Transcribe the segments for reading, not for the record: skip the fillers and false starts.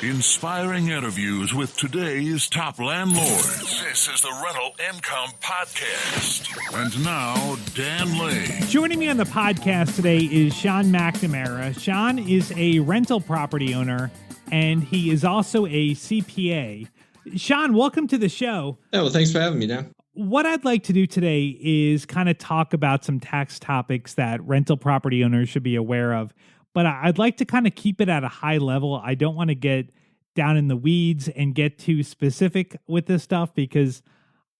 Inspiring interviews with today's top landlords. This is the Rental Income Podcast. And now, Dan Lay. Joining me on the podcast today is Sean McNamara. Sean is a rental property owner, and he is also a CPA. Sean, welcome to the show. Yeah, well, thanks for having me, Dan. What I'd like to do today is kind of talk about some tax topics that rental property owners should be aware of. But I'd like to kind of keep it at a high level. I don't want to get down in the weeds and get too specific with this stuff because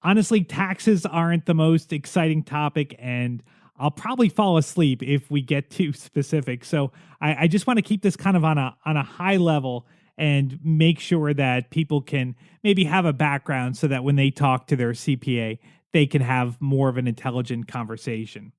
honestly, taxes aren't the most exciting topic and I'll probably fall asleep if we get too specific. So I just want to keep this kind of on a high level and make sure that people can maybe have a background so that when they talk to their CPA, they can have more of an intelligent conversation.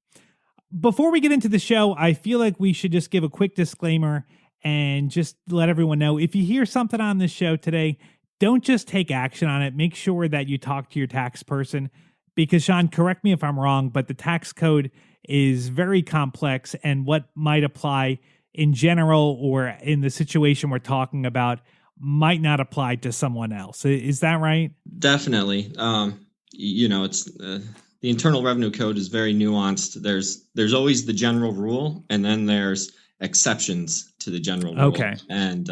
Before we get into the show, I feel like we should just give a quick disclaimer and just let everyone know if you hear something on this show today, don't just take action on it. Make sure that you talk to your tax person because, Sean, correct me if I'm wrong, but the tax code is very complex and what might apply in general or in the situation we're talking about might not apply to someone else. Is that right? Definitely. It's the Internal Revenue Code is very nuanced. There's always the general rule, and then there's exceptions to the general rule. Okay. And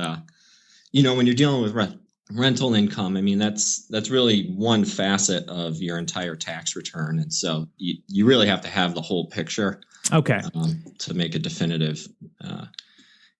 when you're dealing with rental income, I mean that's really one facet of your entire tax return, and so you really have to have the whole picture. Okay. To make a definitive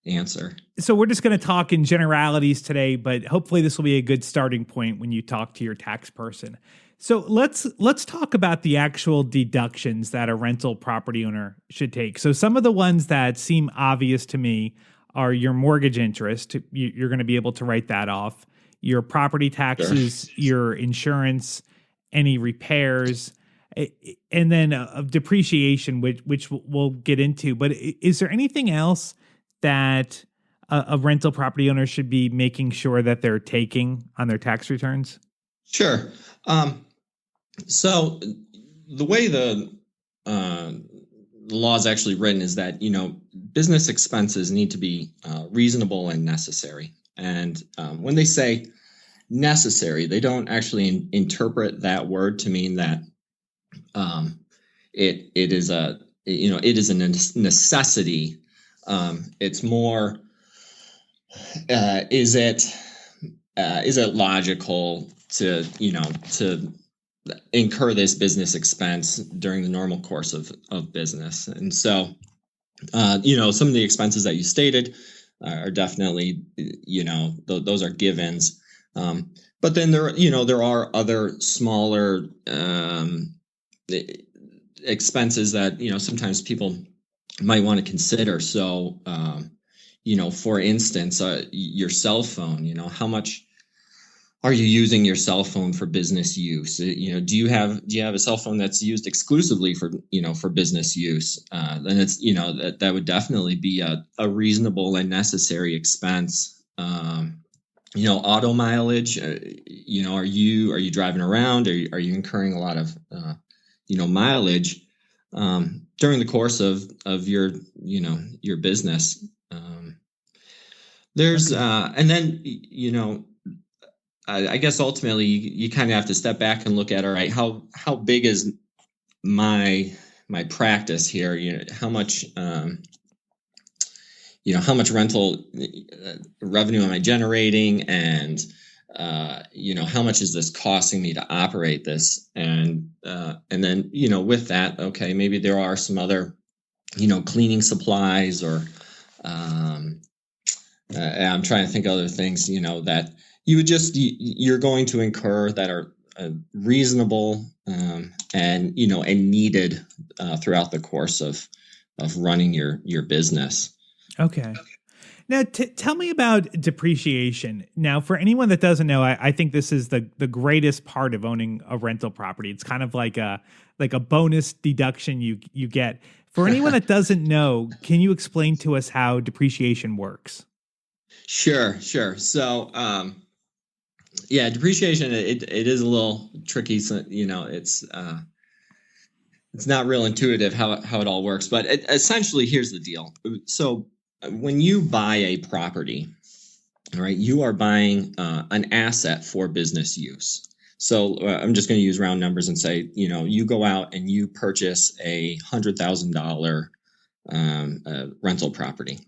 answer. So we're just going to talk in generalities today, but hopefully this will be a good starting point when you talk to your tax person. So let's talk about the actual deductions that a rental property owner should take. So some of the ones that seem obvious to me are your mortgage interest. You're going to be able to write that off. Your property taxes, your insurance, any repairs, and then of depreciation, which we'll get into. But is there anything else that a rental property owner should be making sure that they're taking on their tax returns? Sure. So the way the law is actually written is that, business expenses need to be reasonable and necessary. And when they say necessary, they don't actually interpret that word to mean that it is a necessity. It's more, is it logical to incur this business expense during the normal course of business? And so, some of the expenses that you stated are definitely, those are givens. But then there are other smaller expenses that, sometimes people might want to consider. So, for instance, your cell phone, how much are you using your cell phone for business use? Do you have a cell phone that's used exclusively for business use? Then it's, that would definitely be a reasonable and necessary expense. Auto mileage, are you driving around? Are you incurring a lot of, mileage, during the course of your business? And then, I guess ultimately you kind of have to step back and look at, all right, how big is my practice here? How much rental revenue am I generating, and how much is this costing me to operate this? And then with that, okay, maybe there are some other cleaning supplies or I'm trying to think of other things that you're going to incur that are reasonable and needed throughout the course of running your business. Okay. Now, tell me about depreciation. Now, for anyone that doesn't know, I think this is the greatest part of owning a rental property. It's kind of like a bonus deduction you get. For anyone that doesn't know, can you explain to us how depreciation works? Sure. So, depreciation, it is a little tricky. So, it's not real intuitive how it all works, but essentially here's the deal. So when you buy a property, All right, you are buying an asset for business use. So I'm just going to use round numbers and say, you go out and you purchase a $100,000 rental property.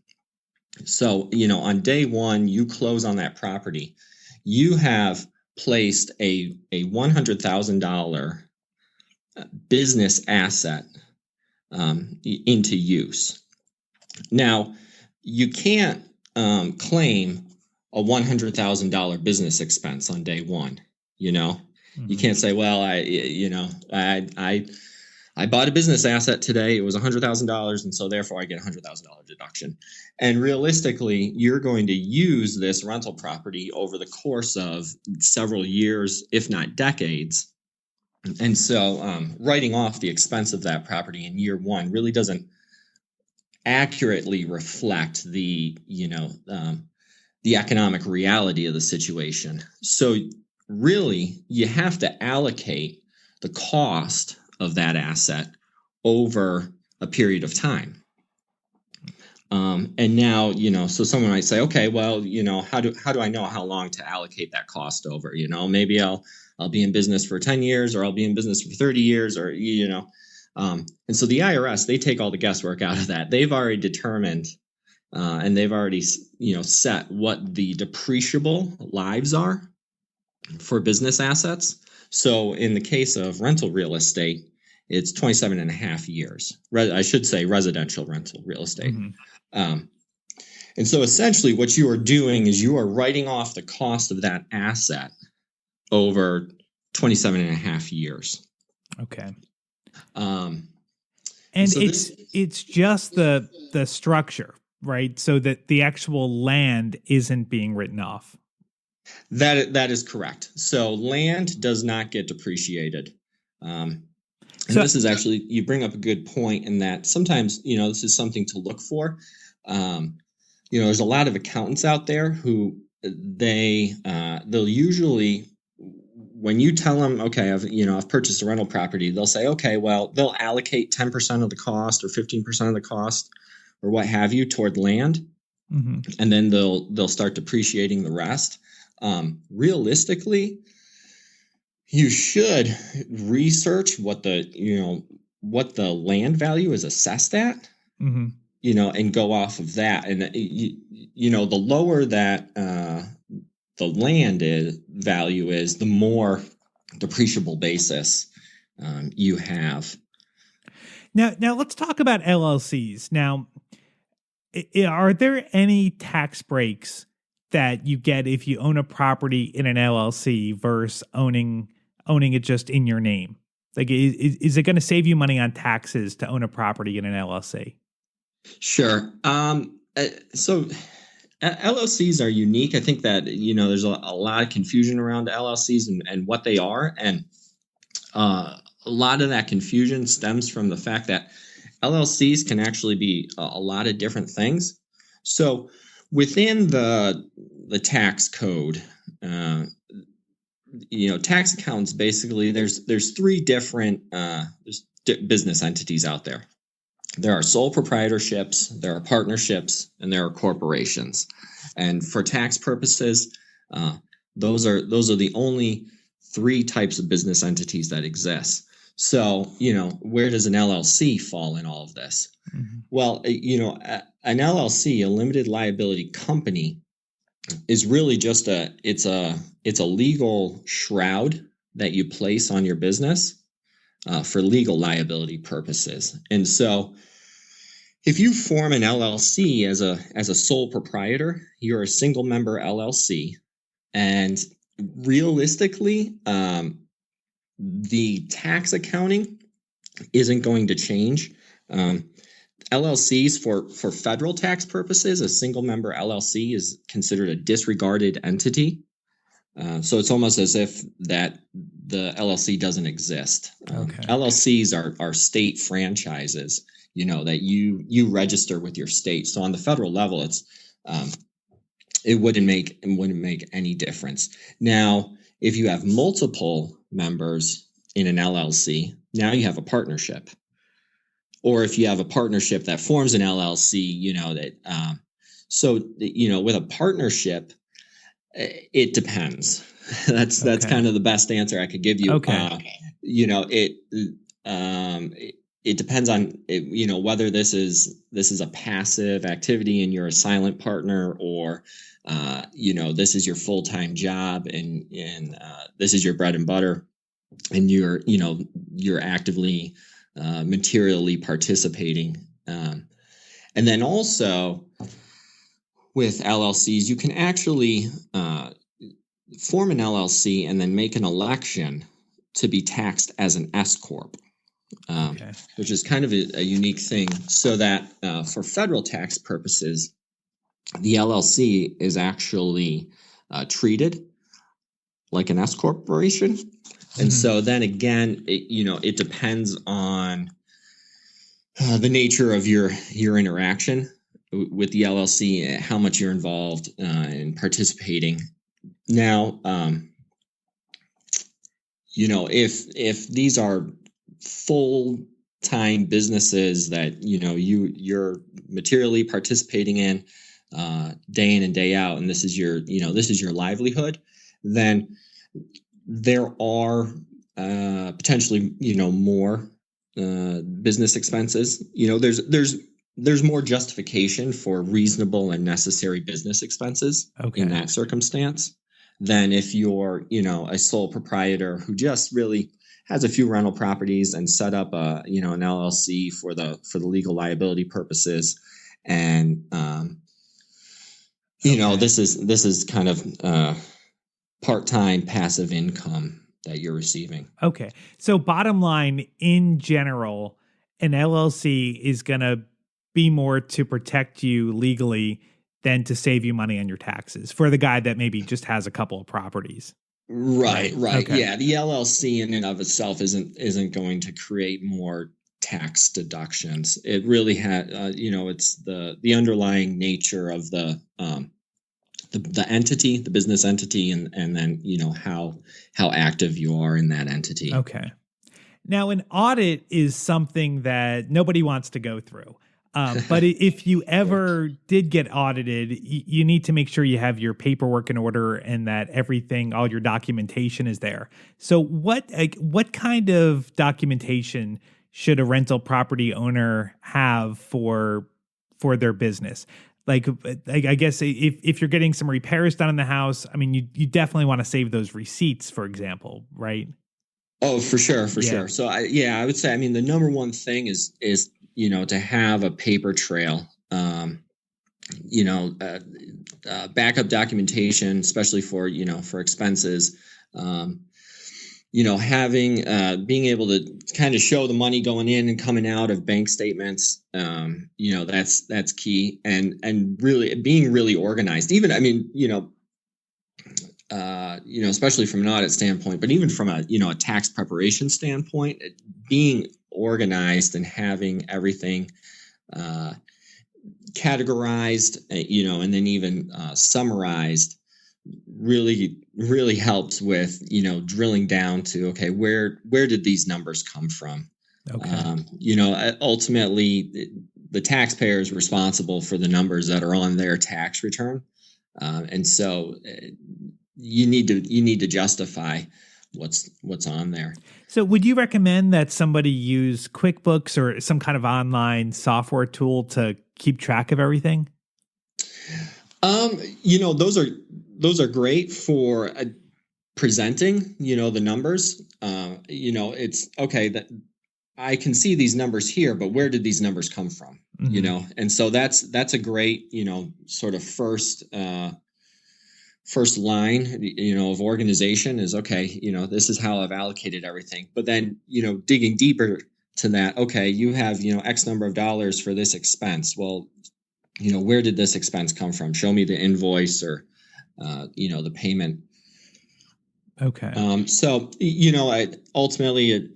So, on day one, you close on that property. You have placed a $100,000 business asset into use. Now, you can't claim a $100,000 business expense on day one. You can't say, well, I bought a business asset today. It was $100,000, and so therefore I get a $100,000 deduction. And realistically, you're going to use this rental property over the course of several years, if not decades. And so writing off the expense of that property in year one really doesn't accurately reflect the economic reality of the situation. So really, you have to allocate the cost of that asset over a period of time. And now, so someone might say, okay, well, how do I know how long to allocate that cost over? Maybe I'll be in business for 10 years, or I'll be in business for 30 years, or, and so the IRS, they take all the guesswork out of that. They've already determined and they've already, set what the depreciable lives are for business assets. So in the case of rental real estate, it's 27 and a half years. I should say residential rental real estate. And so essentially what you are doing is you are writing off the cost of that asset over 27 and a half years. Okay. And so it's just the structure, right? So that the actual land isn't being written off. That is correct. So land does not get depreciated. So this is actually, you bring up a good point in that sometimes, this is something to look for. There's a lot of accountants out there who they'll usually, when you tell them, okay, I've purchased a rental property, they'll say, okay, well, they'll allocate 10% of the cost or 15% of the cost or what have you toward land. And then they'll start depreciating the rest. Realistically, you should research what the land value is assessed at, and go off of that. And, the lower that the land value is, the more depreciable basis you have. Now let's talk about LLCs. Now, are there any tax breaks that you get if you own a property in an LLC versus owning it just in your name? Like, is it going to save you money on taxes to own a property in an LLC? Sure. So LLCs are unique. I think that, there's a lot of confusion around LLCs and what they are. And a lot of that confusion stems from the fact that LLCs can actually be a lot of different things. So within the tax code, tax accountants, basically there's three different business entities out there. There are sole proprietorships, there are partnerships, and there are corporations. And for tax purposes, those are the only three types of business entities that exist. So, where does an LLC fall in all of this? Well, an LLC, a limited liability company, is really just it's a legal shroud that you place on your business for legal liability purposes. And so if you form an LLC as a sole proprietor, you're a single member LLC, and realistically, the tax accounting isn't going to change. LLCs for federal tax purposes, a single member LLC is considered a disregarded entity. So it's almost as if that the LLC doesn't exist. Okay. LLCs are state franchises, that you register with your state. So on the federal level, it wouldn't make any difference. Now, if you have multiple members in an LLC, now you have a partnership. Or if you have a partnership that forms an LLC, with a partnership, It depends. That's kind of the best answer I could give you. Okay. It depends on whether this is a passive activity and you're a silent partner, or this is your full-time job and this is your bread and butter, and you're actively materially participating. And then also with LLCs, you can actually form an LLC and then make an election to be taxed as an S corp, which is kind of a unique thing. So that for federal tax purposes, the LLC is actually treated like an S corporation. And so then again, it depends on the nature of your interaction with the LLC, how much you're involved in participating. Now, if these are full-time businesses that you're materially participating in day in and day out, and this is your livelihood, then there are potentially more business expenses. There's more justification for reasonable and necessary business expenses in that circumstance than if you're a sole proprietor who just really has a few rental properties and set up an LLC for the legal liability purposes. And this is kind of part-time passive income that you're receiving. Okay. So bottom line, in general, an LLC is going to be more to protect you legally than to save you money on your taxes for the guy that maybe just has a couple of properties. Right. Okay. Yeah. The LLC in and of itself isn't going to create more tax deductions. It really had, it's the underlying nature of the entity, the business entity, and then how active you are in that entity. Okay. Now, an audit is something that nobody wants to go through. But if you ever did get audited, you need to make sure you have your paperwork in order and that everything, all your documentation is there. So what kind of documentation should a rental property owner have for their business? Like, I guess if you're getting some repairs done in the house, I mean, you definitely want to save those receipts, for example, right? Oh, for sure. So I would say, I mean, the number one thing is to have a paper trail, backup documentation, especially for expenses, having, being able to kind of show the money going in and coming out of bank statements, that's key, and really being really organized. Even, I mean, especially from an audit standpoint, but even from a tax preparation standpoint, being organized and having everything categorized, and then even summarized really helps with, drilling down to, okay, where did these numbers come from? Okay. Ultimately the taxpayer is responsible for the numbers that are on their tax return. And so you need to justify what's on there. So would you recommend that somebody use QuickBooks or some kind of online software tool to keep track of everything? Those are great for presenting, the numbers. It's okay that I can see these numbers here, but where did these numbers come from? Mm-hmm. And so that's a great, sort of first line, of organization is, okay, this is how I've allocated everything. But then, digging deeper to that, okay, you have, X number of dollars for this expense. Well, where did this expense come from? Show me the invoice or, the payment. Okay. So, ultimately,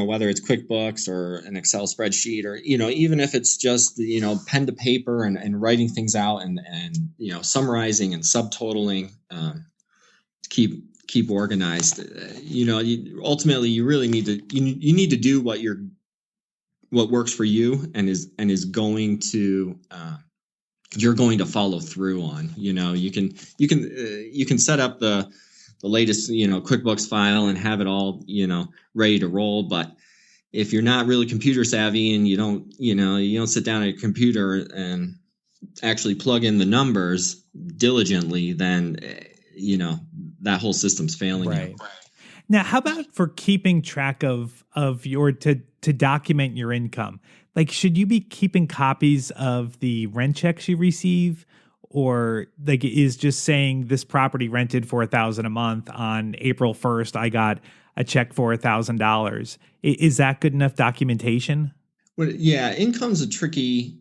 whether it's QuickBooks or an Excel spreadsheet, or, even if it's just, pen to paper and writing things out and summarizing and subtotaling, keep organized. Ultimately you really need to, you need to do what works for you and is going to you're going to follow through on. You can set up the latest, QuickBooks file and have it all, ready to roll. But if you're not really computer savvy and you don't sit down at a computer and actually plug in the numbers diligently, then, that whole system's failing you. Right. Now, how about for keeping track of your to document your income? Like, should you be keeping copies of the rent checks you receive, or like is just saying this property rented for $1,000 a month on April 1st, I got a check for $1,000. Is that good enough documentation? Well, yeah, income's a tricky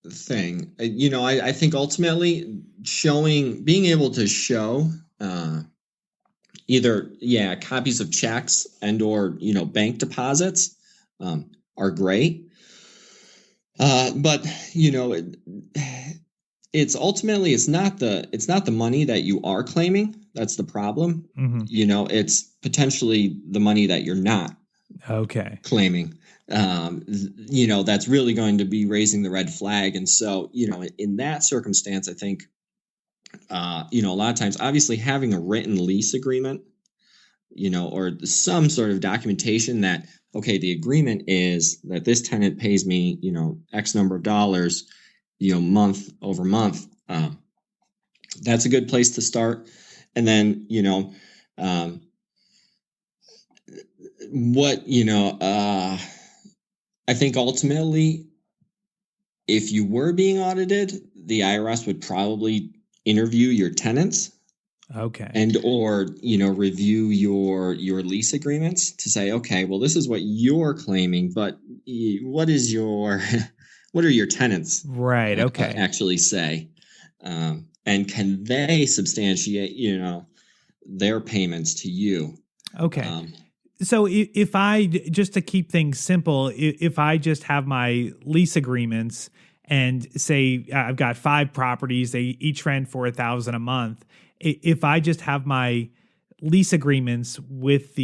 thing. I think ultimately being able to show either copies of checks and or bank deposits are great, but it's ultimately it's not the money that you are claiming that's the problem. Mm-hmm. It's potentially the money that you're not claiming. That's really going to be raising the red flag. And so in that circumstance, I think a lot of times, obviously having a written lease agreement, or some sort of documentation that, okay, the agreement is that this tenant pays me, X number of dollars, month over month. That's a good place to start. And then, I think ultimately, if you were being audited, the IRS would probably interview your tenants. Okay. And or, review your lease agreements to say, okay, well, this is what you're claiming, but what are your tenants right? Okay. actually say? And can they substantiate, their payments to you? Okay. So if I, just to keep things simple, if I just have my lease agreements and say I've got 5 properties, they each rent for $1,000 a month. If I just have my lease agreements with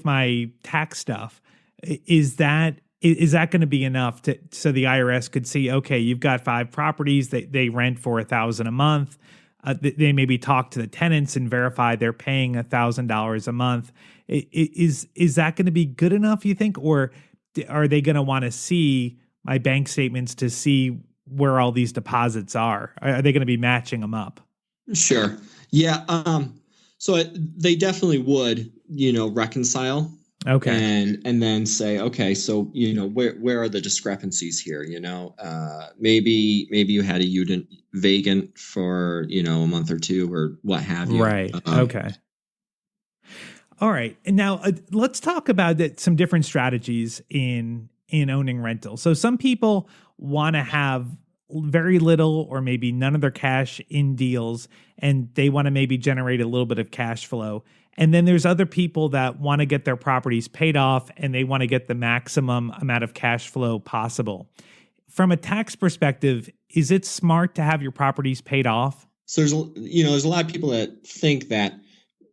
my tax stuff, is that going to be enough so the IRS could see, okay, you've got 5 properties that they rent for $1,000 a month. They maybe talk to the tenants and verify they're paying $1,000 a month. Is that going to be good enough, you think, or are they going to want to see my bank statements to see where all these deposits are? Are they going to be matching them up? Sure. Yeah. So they definitely would, reconcile. Okay. And then say, okay, so, where are the discrepancies here? Maybe you had a unit vacant for, a month or two or what have you. Right. Okay. All right. And now let's talk about some different strategies in owning rental. So some people want to have very little or maybe none of their cash in deals, and they want to maybe generate a little bit of cash flow. And then there's other people that want to get their properties paid off and they want to get the maximum amount of cash flow possible. From a tax perspective, is it smart to have your properties paid off? So there's a lot of people that think that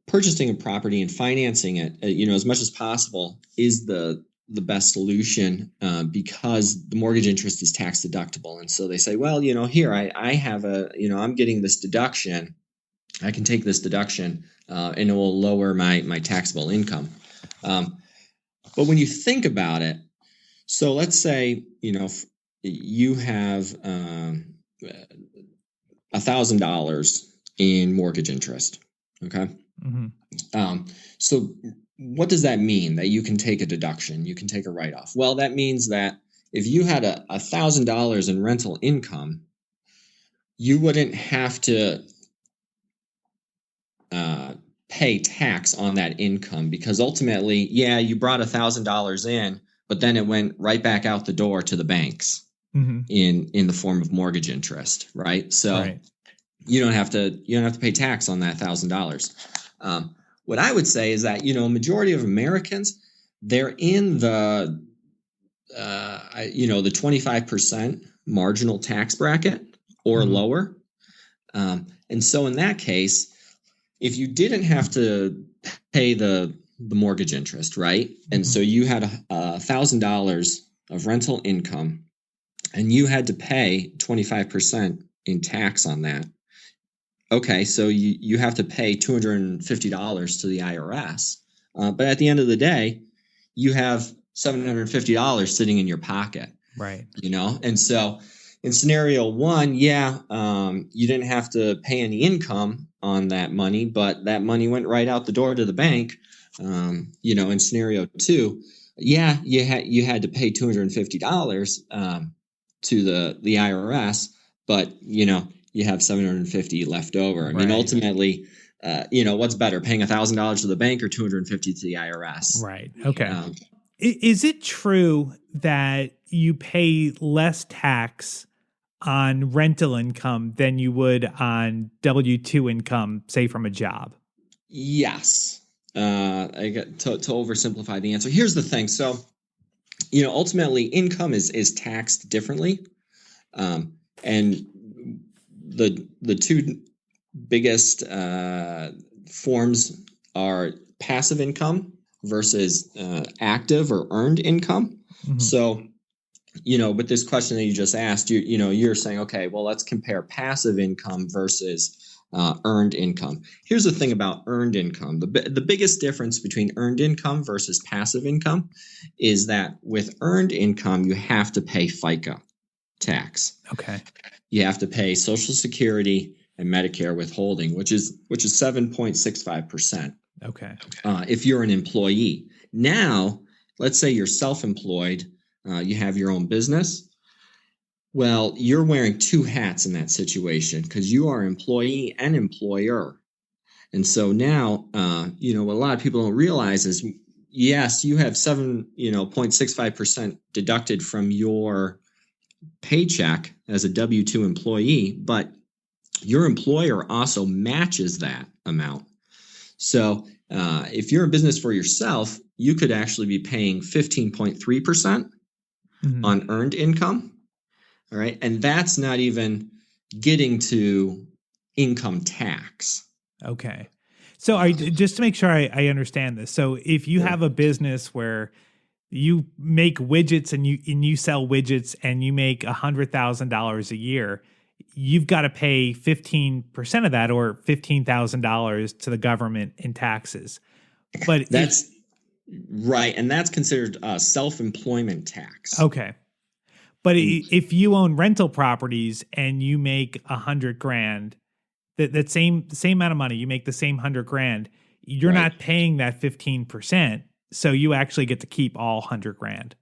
purchasing a property and financing it, as much as possible is the best solution because the mortgage interest is tax deductible. And so they say, well, here I have I'm getting this deduction. I can take this deduction and it will lower my taxable income. But when you think about it, so let's say, you have $1,000 in mortgage interest. Okay. Mm-hmm. So what does that mean that you can take a deduction? You can take a write-off. Well, that means that if you had $1,000 in rental income, you wouldn't have to pay tax on that income because ultimately, you brought $1,000 in, but then it went right back out the door to the banks in the form of mortgage interest, right? So you don't have to pay tax on that $1,000. What I would say is that, majority of Americans, they're in the 25% marginal tax bracket or lower. And so in that case, if you didn't have to pay the mortgage interest, right? And so you had $1,000 of rental income and you had to pay 25% in tax on that. Okay, so you have to pay $250 to the IRS. But at the end of the day, you have $750 sitting in your pocket. Right. And so in scenario one, you didn't have to pay any income on that money, but that money went right out the door to the bank. In scenario two, you had to pay $250 to the IRS, but you have $750 left over. I mean, ultimately, what's better, paying $1,000 to the bank or $250 to the IRS? Right. Okay. Is it true that you pay less tax on rental income than you would on W-2 income, say from a job? Yes. I got to oversimplify the answer. Here's the thing. So, ultimately income is taxed differently. And the two biggest forms are passive income versus active or earned income. Mm-hmm. So, with this question that you just asked, you're saying, okay, well, let's compare passive income versus earned income. Here's the thing about earned income. The biggest difference between earned income versus passive income is that with earned income, you have to pay FICA tax. Okay. You have to pay Social Security and Medicare withholding, which is 7.65%. Okay. If you're an employee. Now, let's say you're self-employed, you have your own business. Well, you're wearing two hats in that situation because you are employee and employer. And so now, what a lot of people don't realize is, yes, you have 7.65% deducted from your paycheck as a W-2 employee, but your employer also matches that amount. So if you're in business for yourself, you could actually be paying 15.3% on earned income. All right. And that's not even getting to income tax. Okay. So just to make sure I understand this. So if you have a business where you make widgets and you sell widgets and you make $100,000 a year, you've got to pay 15% of that or $15,000 to the government in taxes. But that's right. And that's considered self-employment tax. Okay. But if you own rental properties and you make $100,000, that same amount of money, you make the same $100,000, you're not paying that 15%. So you actually get to keep all $100,000.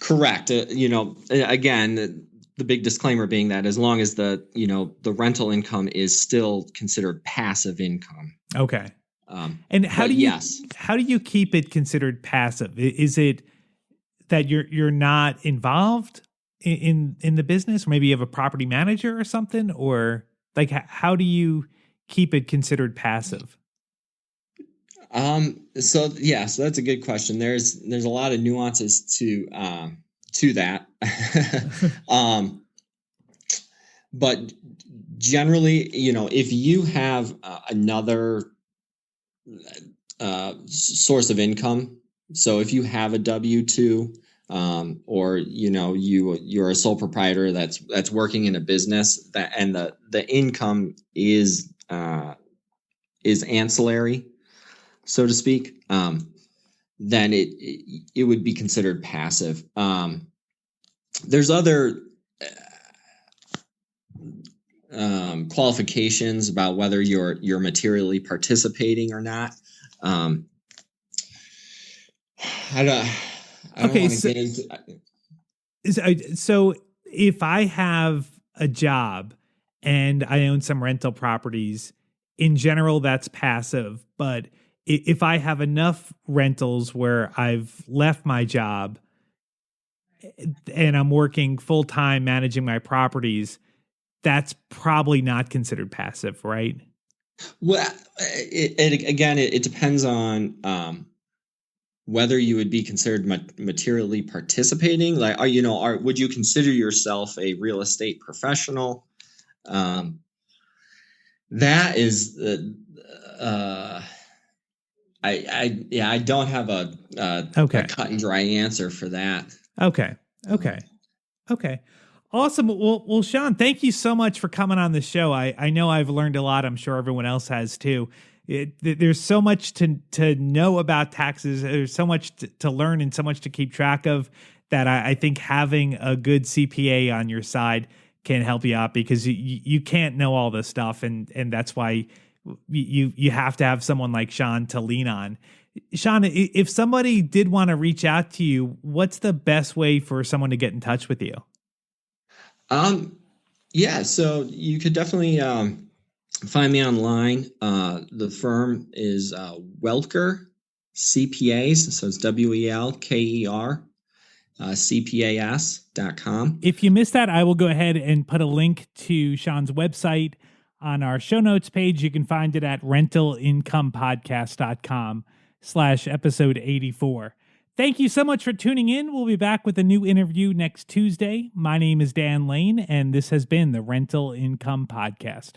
Correct. Again, the big disclaimer being that as long as the rental income is still considered passive income. Okay. And how do you keep it considered passive? Is it that you're not involved in the business, or maybe you have a property manager or something, or like how do you keep it considered passive? So that's a good question. There's a lot of nuances to that. But generally, if you have another source of income, so if you have a W-2, or you're a sole proprietor that's working in a business and the income is ancillary, so to speak, then it would be considered passive. There's other qualifications about whether you're materially participating or not. So if I have a job and I own some rental properties, in general, that's passive. But if I have enough rentals where I've left my job and I'm working full time managing my properties, that's probably not considered passive, right? Well, it depends on whether you would be considered materially participating. Like, would you consider yourself a real estate professional? That is, I don't have a cut and dry answer for that. Okay. Okay. Awesome. Well, Sean, thank you so much for coming on the show. I know I've learned a lot. I'm sure everyone else has too. There's so much to know about taxes. There's so much to learn and so much to keep track of that I think having a good CPA on your side can help you out, because you can't know all this stuff. And that's why you have to have someone like Sean to lean on. Sean, if somebody did want to reach out to you, what's the best way for someone to get in touch with you? Yeah, so you could definitely find me online. The firm is Welker CPAs, so it's WELKER CPAS.com. If you missed that, I will go ahead and put a link to Sean's website on our show notes page. You can find it at rentalincomepodcast.com/episode 84. Thank you so much for tuning in. We'll be back with a new interview next Tuesday. My name is Dan Lane, and this has been the Rental Income Podcast.